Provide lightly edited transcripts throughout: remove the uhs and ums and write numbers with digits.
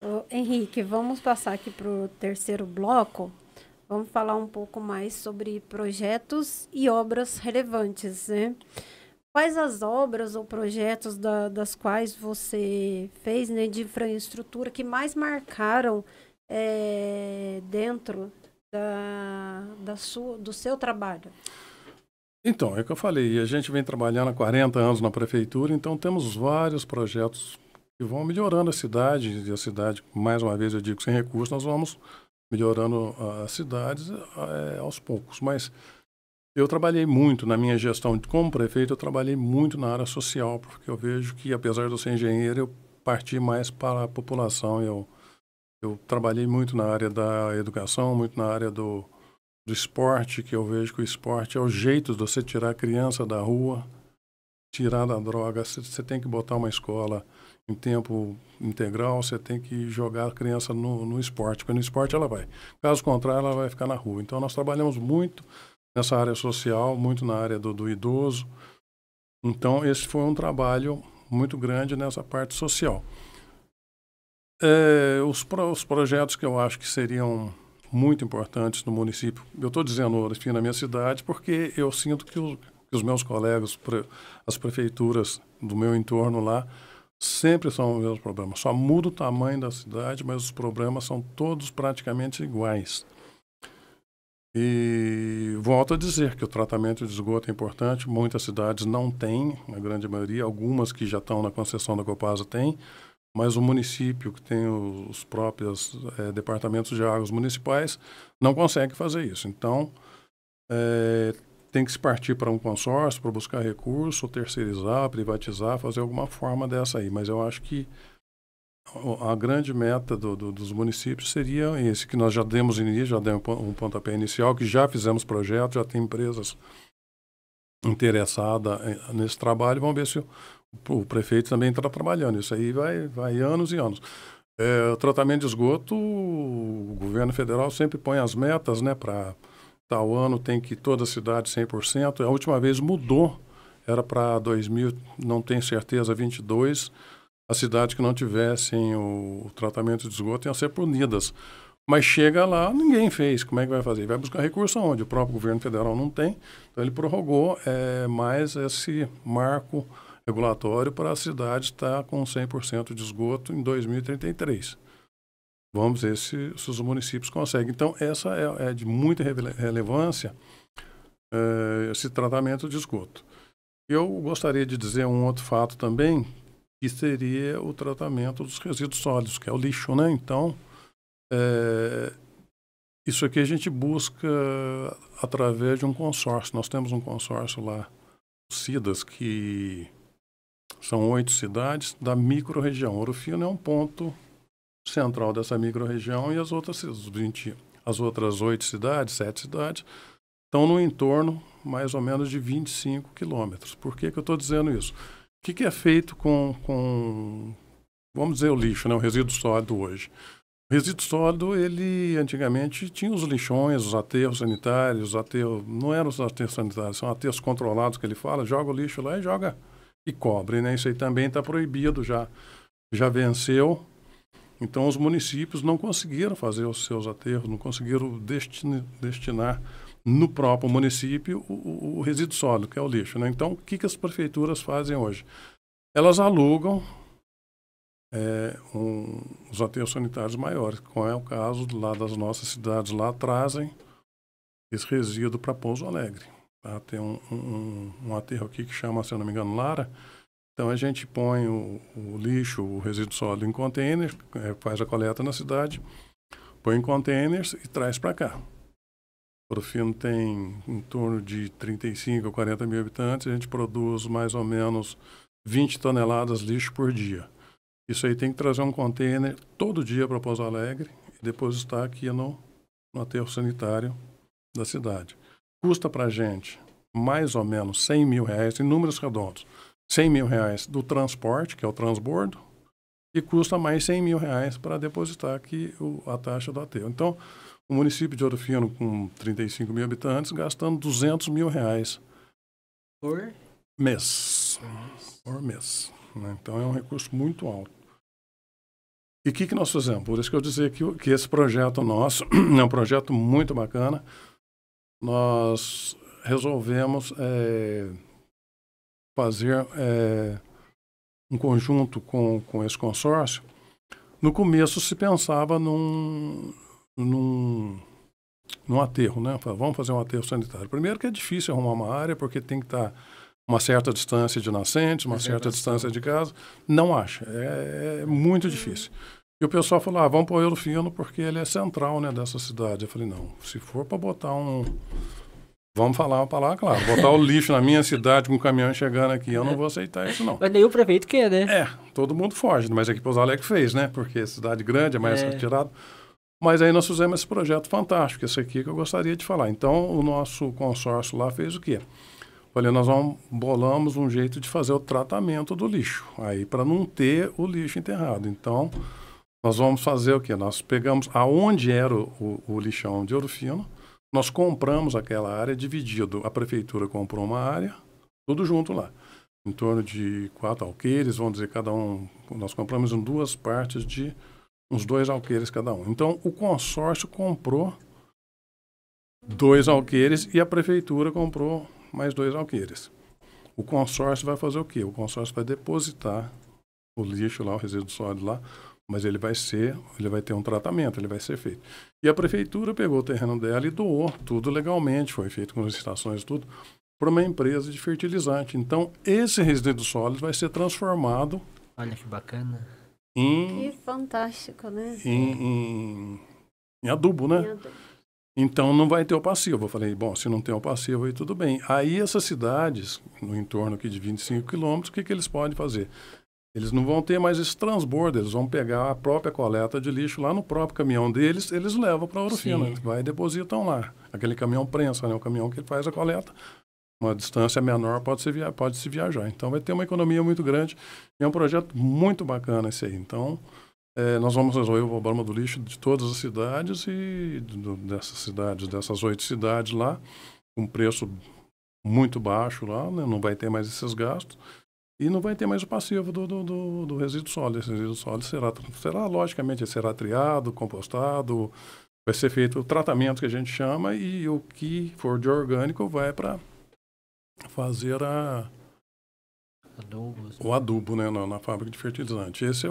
Ô, Henrique, vamos passar aqui para o terceiro bloco. Vamos falar um pouco mais sobre projetos e obras relevantes, né? Quais as obras ou projetos das quais você fez, né, de infraestrutura que mais marcaram dentro do seu trabalho? Então, é o que eu falei, a gente vem trabalhando há 40 anos na prefeitura, então temos vários projetos que vão melhorando a cidade, e a cidade, mais uma vez eu digo, sem recursos, nós vamos melhorando as cidades aos poucos. Mas eu trabalhei muito na minha gestão como prefeito, eu trabalhei muito na área social, porque eu vejo que, apesar de eu ser engenheiro, eu parti mais para a população. Eu trabalhei muito na área da educação, muito na área do esporte, que eu vejo que o esporte é o jeito de você tirar a criança da rua, tirar da droga. Você tem que botar uma escola em tempo integral, você tem que jogar a criança no esporte, porque no esporte ela vai. Caso contrário, ela vai ficar na rua. Então, nós trabalhamos muito nessa área social, muito na área do idoso. Então, esse foi um trabalho muito grande nessa parte social. Os projetos que eu acho que seriam muito importantes no município, eu estou dizendo aqui na minha cidade, porque eu sinto que os meus colegas, as prefeituras do meu entorno lá, sempre são os mesmos problemas. Só muda o tamanho da cidade, mas os problemas são todos praticamente iguais. E volto a dizer que o tratamento de esgoto é importante. Muitas cidades não têm, a grande maioria, algumas que já estão na concessão da Copasa têm, mas o município, que tem os próprios departamentos de águas municipais, não consegue fazer isso. Então, tem que se partir para um consórcio para buscar recurso, terceirizar, privatizar, fazer alguma forma dessa aí. Mas eu acho que a grande meta dos municípios seria esse, que nós já demos início, já demos um pontapé inicial, que já fizemos projetos, já tem empresas interessadas nesse trabalho. Vamos ver se o prefeito também está trabalhando. Isso aí vai anos e anos. O tratamento de esgoto, o governo federal sempre põe as metas, né, para tal ano tem que toda a cidade 100%. A última vez mudou, era para 2000, não tenho certeza, 22. As cidades que não tivessem o tratamento de esgoto iam ser punidas. Mas chega lá, ninguém fez. Como é que vai fazer? Vai buscar recurso onde? O próprio governo federal não tem. Então ele prorrogou mais esse marco regulatório para a cidade estar com 100% de esgoto em 2033. Vamos ver se os municípios conseguem. Então, essa é de muita relevância, esse tratamento de esgoto. Eu gostaria de dizer um outro fato também, que seria o tratamento dos resíduos sólidos, que é o lixo, né? Então, isso aqui a gente busca através de um consórcio. Nós temos um consórcio lá, o CIDAS, que são 8 cidades da microrregião. Ouro Fino é um ponto central dessa microrregião e as outras 8 cidades, 7 cidades, estão no entorno mais ou menos de 25 quilômetros. Por que eu estou dizendo isso? O que é feito com, vamos dizer, o lixo, né, o resíduo sólido hoje? O resíduo sólido, ele antigamente tinha os lixões, os aterros sanitários, não eram os aterros sanitários, são aterros controlados que ele fala, joga o lixo lá e cobre, né? Isso aí também está proibido, já venceu. Então, os municípios não conseguiram fazer os seus aterros, não conseguiram destinar no próprio município o resíduo sólido, que é o lixo, né? Então, o que as prefeituras fazem hoje? Elas alugam os aterros sanitários maiores, como é o caso lá das nossas cidades, lá trazem esse resíduo para Pouso Alegre. Tá? Tem um aterro aqui que chama, se eu não me engano, Lara. Então a gente põe o lixo, o resíduo sólido em container, faz a coleta na cidade, põe em containers e traz para cá. O Orofino tem em torno de 35 a 40 mil habitantes, a gente produz mais ou menos 20 toneladas de lixo por dia. Isso aí tem que trazer um container todo dia para Pouso Alegre e depositar aqui no aterro sanitário da cidade. Custa para a gente mais ou menos 100 mil reais, em números redondos. 100 mil reais do transporte, que é o transbordo, e custa mais 100 mil reais para depositar aqui a taxa do aterro. Então, o município de Ouro Fino, com 35 mil habitantes, gastando 200 mil reais Por mês, mês. por mês. Né? Então, é um recurso muito alto. E o que nós fizemos? Por isso que eu dizia que esse projeto nosso é um projeto muito bacana. Nós resolvemos fazer um conjunto com esse consórcio. No começo se pensava num aterro, né? Vamos fazer um aterro sanitário. Primeiro que é difícil arrumar uma área, porque tem que estar uma certa distância de nascentes, uma certa distância de casa. Não acha. É muito difícil. E o pessoal falou, vamos pôr Ouro Fino porque ele é central, né, dessa cidade. Eu falei, não, se for para botar vamos falar uma palavra, claro. Botar o lixo na minha cidade com um caminhão chegando aqui, eu não vou aceitar isso, não. Mas nem o prefeito quer, né? Todo mundo foge, mas aqui Pouso Alegre fez, né? Porque é cidade grande, é mais retirado. Mas aí nós fizemos esse projeto fantástico, esse aqui que eu gostaria de falar. Então, o nosso consórcio lá fez o quê? Falei, nós bolamos um jeito de fazer o tratamento do lixo, aí para não ter o lixo enterrado. Então, nós vamos fazer o quê? Nós pegamos aonde era o lixão de Ouro Fino, nós compramos aquela área dividido. A prefeitura comprou uma área, tudo junto lá. Em torno de 4 alqueires, vamos dizer, cada um. Nós compramos em 2 partes de uns 2 alqueires cada um. Então, o consórcio comprou 2 alqueires e a prefeitura comprou mais 2 alqueires. O consórcio vai fazer o quê? O consórcio vai depositar o lixo lá, o resíduo sólido lá, mas ele vai ter um tratamento, ele vai ser feito. E a prefeitura pegou o terreno dela e doou tudo legalmente, foi feito com licitações e tudo, para uma empresa de fertilizante. Então, esse resíduo sólido vai ser transformado... Olha que bacana. Que fantástico, né? Em adubo, né? Em adubo. Então, não vai ter o passivo. Eu falei, bom, se não tem o passivo, aí tudo bem. Aí, essas cidades, no entorno aqui de 25 quilômetros, o que eles podem fazer? Eles não vão ter mais esse transbordo, eles vão pegar a própria coleta de lixo lá no próprio caminhão deles, eles levam para a Ouro Fino, eles vai e depositam lá. Aquele caminhão prensa, né? O caminhão que faz a coleta, uma distância menor pode-se viajar. Então vai ter uma economia muito grande. É um projeto muito bacana esse aí. Então nós vamos resolver o problema do lixo de todas as cidades e dessas 8 cidades lá, com preço muito baixo lá, né? Não vai ter mais esses gastos. E não vai ter mais o passivo do resíduo sólido. Esse resíduo sólido logicamente, será triado, compostado, vai ser feito o tratamento que a gente chama e o que for de orgânico vai para fazer o adubo, né, na fábrica de fertilizante. Esse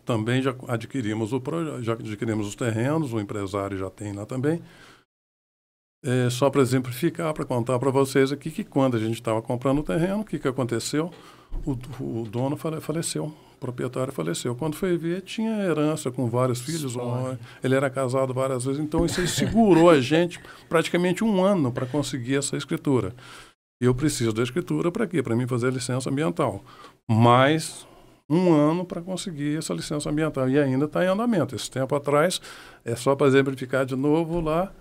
também já adquirimos os terrenos, o empresário já tem lá também. Só para exemplificar, para contar para vocês aqui que quando a gente estava comprando o terreno, o que aconteceu? O dono faleceu, o proprietário faleceu. Quando foi ver, tinha herança com vários filhos, ele era casado várias vezes, então isso aí segurou a gente praticamente 1 ano para conseguir essa escritura. E eu preciso da escritura para quê? Para mim fazer a licença ambiental. Mais 1 ano para conseguir essa licença ambiental. E ainda está em andamento. Esse tempo atrás, só para exemplificar de novo lá,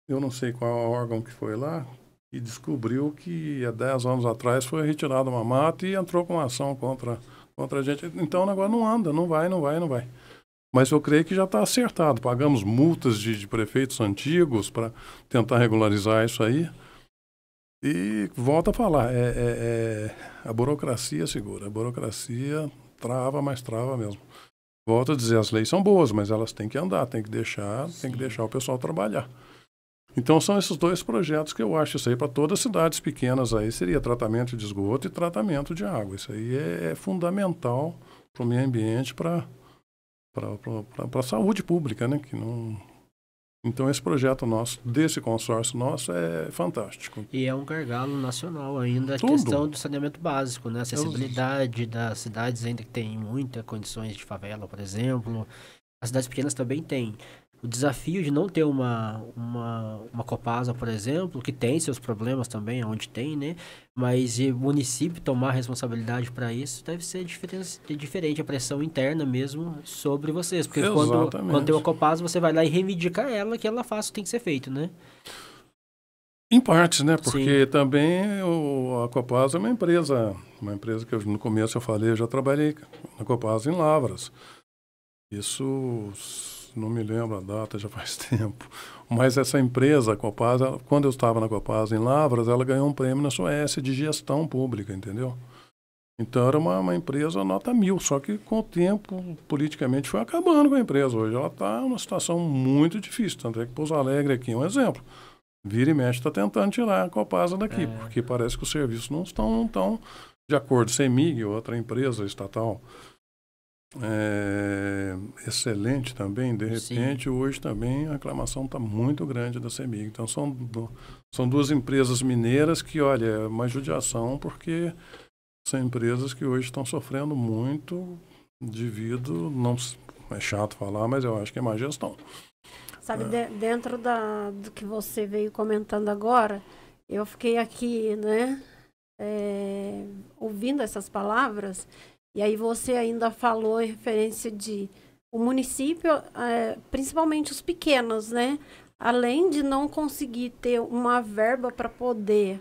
eu não sei qual órgão que foi lá, e descobriu que há 10 anos atrás foi retirada uma mata e entrou com uma ação contra a gente. Então o negócio não anda, não vai. Mas eu creio que já está acertado. Pagamos multas de prefeitos antigos para tentar regularizar isso aí. E volto a falar, a burocracia segura. A burocracia trava, mas trava mesmo. Volto a dizer, as leis são boas, mas elas têm que andar, tem que deixar o pessoal trabalhar. Então, são esses 2 projetos que eu acho. Isso aí para todas as cidades pequenas aí seria tratamento de esgoto e tratamento de água. Isso aí é fundamental para o meio ambiente, para a saúde pública, né? Então, esse projeto nosso, desse consórcio nosso, é fantástico. E é um gargalo nacional ainda, a questão do saneamento básico, né? Acessibilidade das cidades ainda que tem muitas condições de favela, por exemplo. As cidades pequenas também têm. O desafio de não ter uma Copasa, por exemplo, que tem seus problemas também, onde tem, né? Mas o município tomar responsabilidade para isso deve ser diferente, a pressão interna mesmo sobre vocês. Porque quando tem uma Copasa, você vai lá e reivindica ela, que ela faça o que tem que ser feito, né? Em partes, né? Porque também a Copasa é uma empresa que no começo eu falei, eu já trabalhei na Copasa em Lavras. Isso... não me lembro a data, já faz tempo. Mas essa empresa, a Copasa, quando eu estava na Copasa em Lavras, ela ganhou um prêmio na Suécia de gestão pública, entendeu? Então era uma empresa nota 1000, só que com o tempo, politicamente, foi acabando com a empresa. Hoje ela está numa situação muito difícil, tanto é que Pouso Alegre aqui é um exemplo. Vira e mexe está tentando tirar a Copasa daqui, porque parece que os serviços não estão de acordo. CEMIG, outra empresa estatal, excelente também, de repente, sim, hoje também a reclamação está muito grande da CEMIG. Então são duas empresas mineiras que, olha, é uma judiação, porque são empresas que hoje estão sofrendo muito devido, não é chato falar, mas eu acho que é má gestão. Sabe, dentro do que você veio comentando agora, eu fiquei aqui, né, ouvindo essas palavras, e aí você ainda falou em referência de o município, principalmente os pequenos, né, além de não conseguir ter uma verba para poder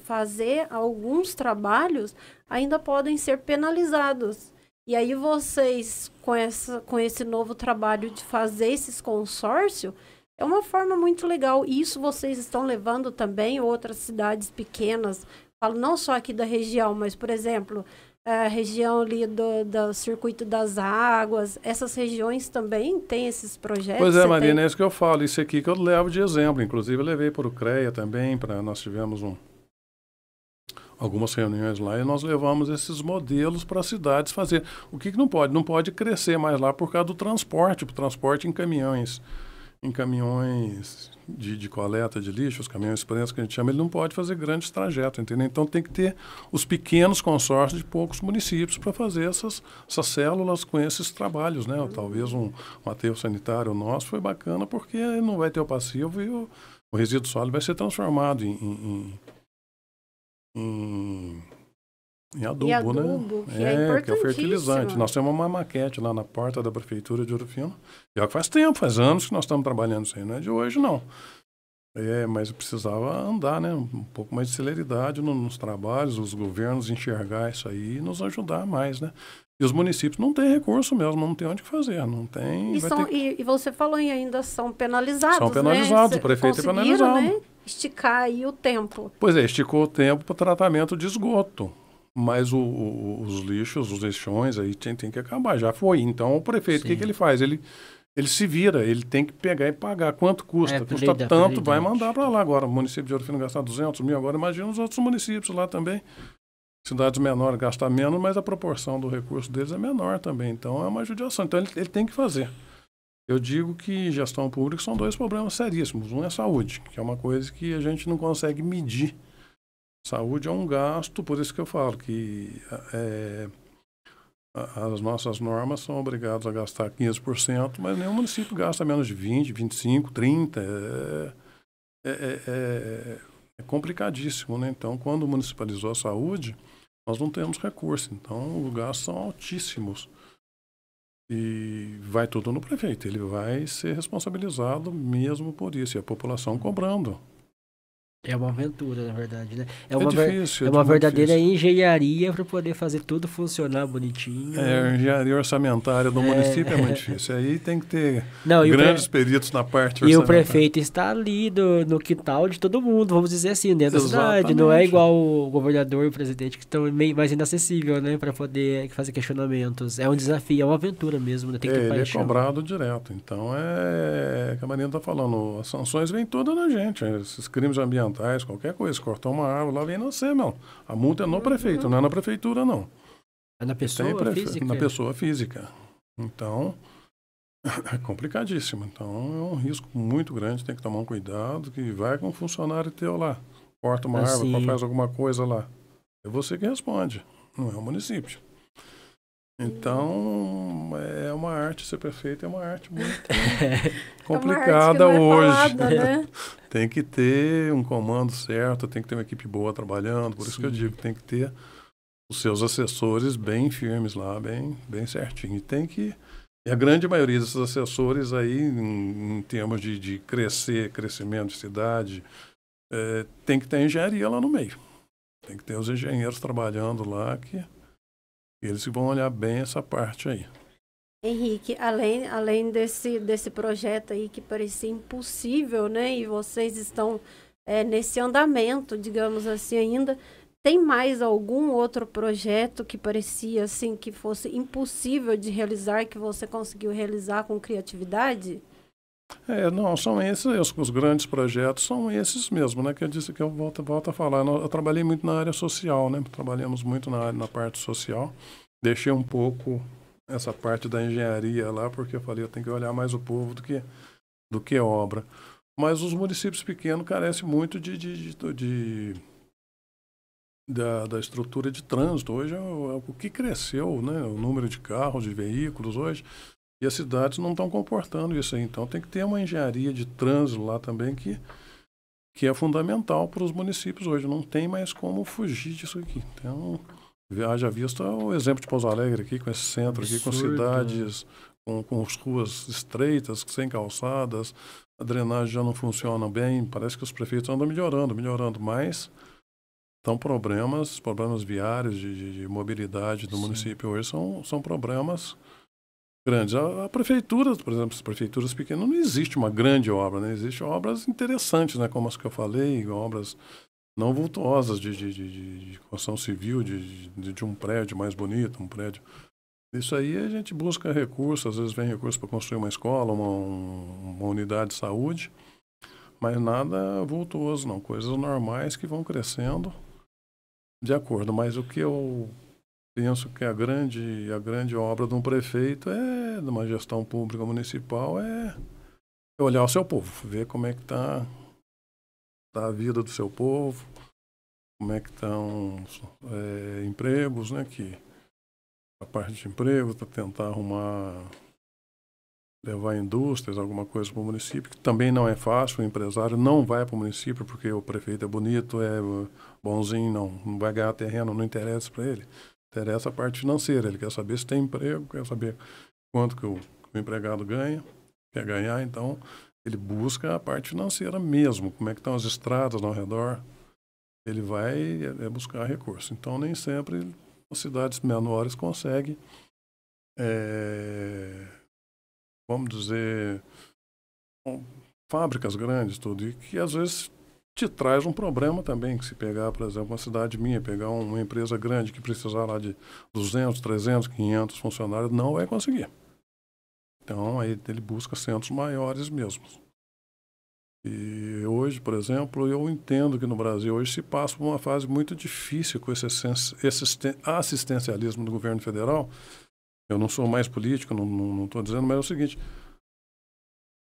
fazer alguns trabalhos, ainda podem ser penalizados. E aí vocês, com esse novo trabalho de fazer esses consórcios, é uma forma muito legal. E isso vocês estão levando também outras cidades pequenas, falo não só aqui da região, mas, por exemplo, a região ali do Circuito das Águas, essas regiões também têm esses projetos? Pois é, Marina, é isso que eu falo, isso aqui que eu levo de exemplo. Inclusive eu levei para o CREA também, nós tivemos algumas reuniões lá e nós levamos esses modelos para as cidades fazer. O que não pode? Não pode crescer mais lá por causa do transporte, em caminhões de coleta de lixo, os caminhões expressos que a gente chama, ele não pode fazer grandes trajetos, entendeu? Então tem que ter os pequenos consórcios de poucos municípios para fazer essas células com esses trabalhos, né? Talvez um aterro sanitário nosso foi bacana porque não vai ter o passivo e o resíduo sólido vai ser transformado em adubo, né? Que é o fertilizante. Nós temos uma maquete lá na porta da Prefeitura de Ouro Fino. E faz anos que nós estamos trabalhando isso aí, não é de hoje, não. Mas precisava andar, né? Um pouco mais de celeridade nos trabalhos, os governos enxergar isso aí e nos ajudar mais, né? E os municípios não têm recurso mesmo, não tem onde fazer, não tem... E você falou em ainda são penalizados, São penalizados, né? o prefeito é penalizado. Né? Esticar aí o tempo. Pois esticou o tempo para o tratamento de esgoto. Mas os lixos, os lixões aí tem que acabar, já foi. Então o prefeito, o que ele faz? Ele se vira, ele tem que pegar e pagar. Quanto custa? Custa tanto, vai mandar para lá. Agora o município de Ouro Fino gastar 200 mil, agora imagina os outros municípios lá também. Cidades menores gastam menos, mas a proporção do recurso deles é menor também. Então é uma judiação. Então ele tem que fazer. Eu digo que gestão pública são dois problemas seríssimos. Um é saúde, que é uma coisa que a gente não consegue medir. Saúde é um gasto, por isso que eu falo que as nossas normas são obrigadas a gastar 15%, mas nenhum município gasta menos de 20%, 25%, 30%. É complicadíssimo, né? Então, quando municipalizou a saúde, nós não temos recurso. Então, os gastos são altíssimos. E vai tudo no prefeito. Ele vai ser responsabilizado mesmo por isso. E a população cobrando. É uma aventura, na verdade, né? É difícil. É uma verdadeira engenharia para poder fazer tudo funcionar bonitinho. A engenharia orçamentária do município é muito difícil. Aí tem que ter grandes peritos na parte orçamentária. E o prefeito está ali no quintal de todo mundo, vamos dizer assim, dentro da cidade. Não é igual o governador e o presidente, que estão meio mais inacessível, né? Para poder fazer questionamentos. É um desafio, é uma aventura mesmo, né? Tem que ter paixão. Ele é cobrado direto. Então, que a Marina está falando, as sanções vêm todas na gente. Esses crimes ambientais, qualquer coisa, cortar uma árvore, lá vem no você, não. A multa é no prefeito, não é na prefeitura, não. É na pessoa física? Na pessoa física. Então, é complicadíssimo. Então, é um risco muito grande, tem que tomar um cuidado, que vai com um funcionário teu lá, corta uma árvore, faz alguma coisa lá. É você que responde, não é o município. Então, é uma arte, ser prefeito é uma arte muito complicada hoje. Falada, né? Tem que ter um comando certo, tem que ter uma equipe boa trabalhando, por isso que eu digo, tem que ter os seus assessores bem firmes lá, bem certinho. E a grande maioria desses assessores aí, em termos de crescimento de cidade, tem que ter engenharia lá no meio. Tem que ter os engenheiros trabalhando lá que... Eles vão olhar bem essa parte aí. Henrique, além desse projeto aí que parecia impossível, né? E vocês estão nesse andamento, digamos assim, ainda. Tem mais algum outro projeto que parecia assim que fosse impossível de realizar, que você conseguiu realizar com criatividade? Não, são esses, os grandes projetos são esses mesmo, né? Que eu disse que eu volto a falar. Eu trabalhei muito na área social, né? Trabalhamos muito na parte social. Deixei um pouco essa parte da engenharia lá, porque eu falei, eu tenho que olhar mais o povo do que obra. Mas os municípios pequenos carecem muito da estrutura de trânsito. Hoje o que cresceu, né? O número de carros, de veículos hoje. E as cidades não estão comportando isso aí. Então tem que ter uma engenharia de trânsito lá também que é fundamental para os municípios hoje. Não tem mais como fugir disso aqui. Então, haja vista o exemplo de Pouso Alegre aqui, com esse centro aqui, com cidades, com as ruas estreitas, sem calçadas, a drenagem já não funciona bem. Parece que os prefeitos andam melhorando, mas estão problemas viários de mobilidade do município hoje são problemas grandes. A prefeitura, por exemplo, as prefeituras pequenas, não existe uma grande obra, né? Existem obras interessantes, né? Como as que eu falei, obras não vultuosas de construção civil, de um prédio mais bonito, um prédio. Isso aí a gente busca recursos, às vezes vem recurso para construir uma escola, uma unidade de saúde, mas nada vultuoso, não. Coisas normais que vão crescendo de acordo. Mas o que eu penso que a grande obra de um prefeito de uma gestão pública municipal é olhar o seu povo, ver como é que está a vida do seu povo, como é que estão empregos, né? Que a parte de emprego, para tentar levar indústrias, alguma coisa para o município, que também não é fácil. O empresário não vai para o município porque o prefeito é bonito, é bonzinho, não vai ganhar terreno, não interessa para ele. Interessa a parte financeira, ele quer saber se tem emprego, quer saber quanto que o empregado ganha, quer ganhar, então ele busca a parte financeira mesmo, como é que estão as estradas ao redor, ele vai buscar recurso. Então nem sempre as cidades menores conseguem, vamos dizer, fábricas grandes, tudo, e que às vezes te traz um problema também, que se pegar, por exemplo, uma cidade minha, pegar uma empresa grande que precisar lá de 200, 300, 500 funcionários, não vai conseguir. Então, aí ele busca centros maiores mesmo. E hoje, por exemplo, eu entendo que no Brasil hoje se passa por uma fase muito difícil com esse assistencialismo do governo federal. Eu não sou mais político, não estou dizendo, mas é o seguinte: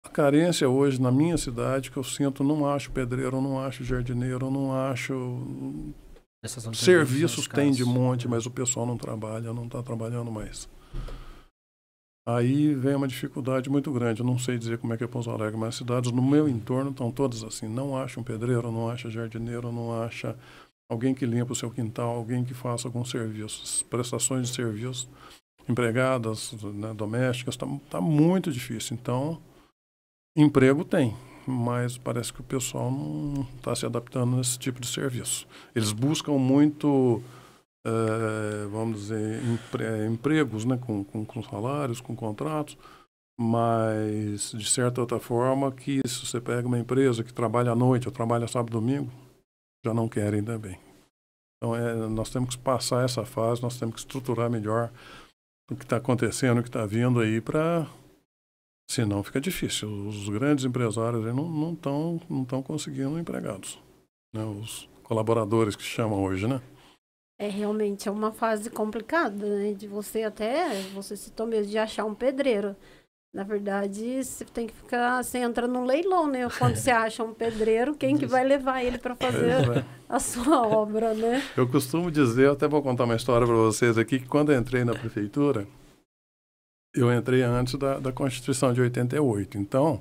a carência hoje na minha cidade, que eu sinto, não acho pedreiro, não acho jardineiro, não acho... Serviços tem de monte, mas o pessoal não trabalha, não está trabalhando mais. Aí vem uma dificuldade muito grande. Eu não sei dizer como é que é Pouso Alegre, mas as cidades no meu entorno estão todas assim. Não acha um pedreiro, não acha jardineiro, não acha alguém que limpa o seu quintal, alguém que faça alguns serviços, prestações de serviço, empregadas, né, domésticas. Tá muito difícil. Então, emprego tem, mas parece que o pessoal não está se adaptando nesse tipo de serviço. Eles buscam muito, vamos dizer, empregos, né, com salários, com contratos, mas, de certa outra forma, que se você pega uma empresa que trabalha à noite ou trabalha sábado e domingo, já não querem também. Então, nós temos que passar essa fase, nós temos que estruturar melhor o que está acontecendo, o que está vindo aí para... Senão fica difícil. Os grandes empresários não estão conseguindo empregados, né? Os colaboradores que chamam hoje, né? Realmente é uma fase complicada, né? Você citou mesmo de achar um pedreiro. Na verdade, você tem que você entra no leilão, né? Quando você acha um pedreiro, quem que vai levar ele para fazer a sua obra, né? Eu costumo dizer, até vou contar uma história para vocês aqui, que quando eu entrei na prefeitura, eu entrei antes da Constituição de 88. Então,